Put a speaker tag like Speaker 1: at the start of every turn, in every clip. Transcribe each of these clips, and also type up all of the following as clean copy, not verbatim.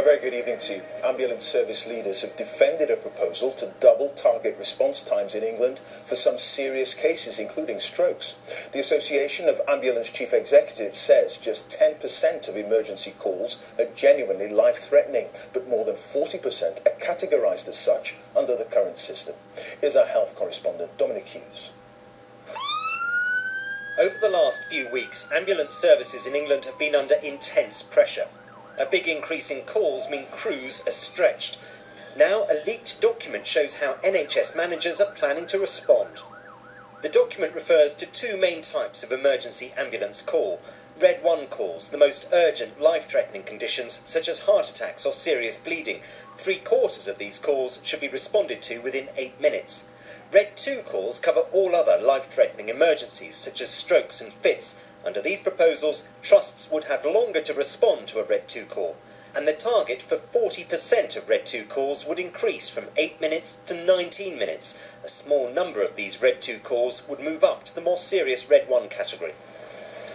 Speaker 1: A very good evening to you. Ambulance service leaders have defended a proposal to double target response times in England for some serious cases, including strokes. The Association of Ambulance Chief Executives says just 10% of emergency calls are genuinely life-threatening, but more than 40% are categorised as such under the current system. Here's our health correspondent, Dominic Hughes.
Speaker 2: Over the last few weeks, ambulance services in England have been under intense pressure. A big increase in calls mean crews are stretched. Now a leaked document shows how NHS managers are planning to respond. The document refers to two main types of emergency ambulance call. Red 1 calls, the most urgent life-threatening conditions such as heart attacks or serious bleeding. 3/4 of these calls should be responded to within 8 minutes. Red 2 calls cover all other life-threatening emergencies such as strokes and fits. Under these proposals, trusts would have longer to respond to a Red 2 call, and the target for 40% of Red 2 calls would increase from 8 minutes to 19 minutes. A small number of these Red 2 calls would move up to the more serious Red 1 category.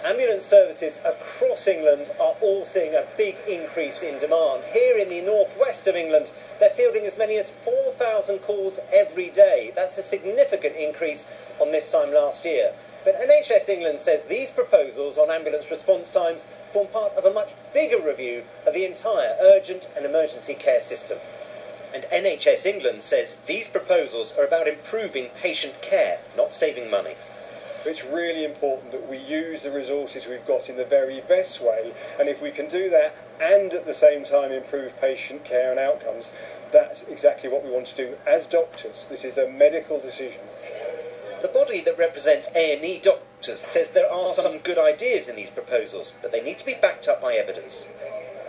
Speaker 2: Ambulance services across England are all seeing a big increase in demand. Here in the northwest of England, they're fielding as many as 4,000 calls every day. That's a significant increase on this time last year. But NHS England says these proposals on ambulance response times form part of a much bigger review of the entire urgent and emergency care system. And NHS England says these proposals are about improving patient care, not saving money.
Speaker 3: It's really important that we use the resources we've got in the very best way, and if we can do that and at the same time improve patient care and outcomes, that's exactly what we want to do as doctors. This is a medical decision.
Speaker 2: The body that represents A&E doctors says there are some good ideas in these proposals, but they need to be backed up by evidence.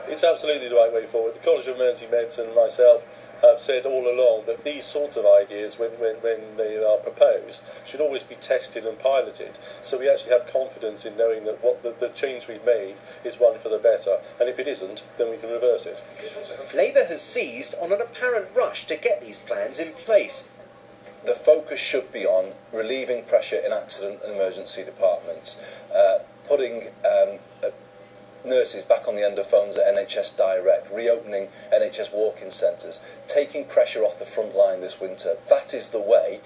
Speaker 4: It's absolutely the right way forward. The College of Emergency Medicine and myself have said all along that these sorts of ideas, when they are proposed, should always be tested and piloted. So we actually have confidence in knowing that what the change we've made is one for the better. And if it isn't, then we can reverse it.
Speaker 2: Labour has seized on an apparent rush to get these plans in place.
Speaker 1: The focus should be on relieving pressure in accident and emergency departments, putting nurses back on the end of phones at NHS Direct, reopening NHS walk-in centres, taking pressure off the front line this winter. That is the way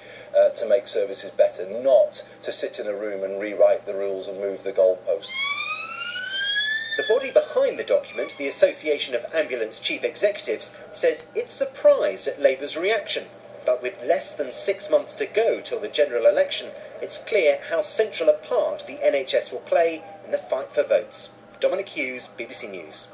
Speaker 1: to make services better, not to sit in a room and rewrite the rules and move the goalposts.
Speaker 2: The body behind the document, the Association of Ambulance Chief Executives, says it's surprised at Labour's reaction. But with less than 6 months to go till the general election, it's clear how central a part the NHS will play in the fight for votes. Dominic Hughes, BBC News.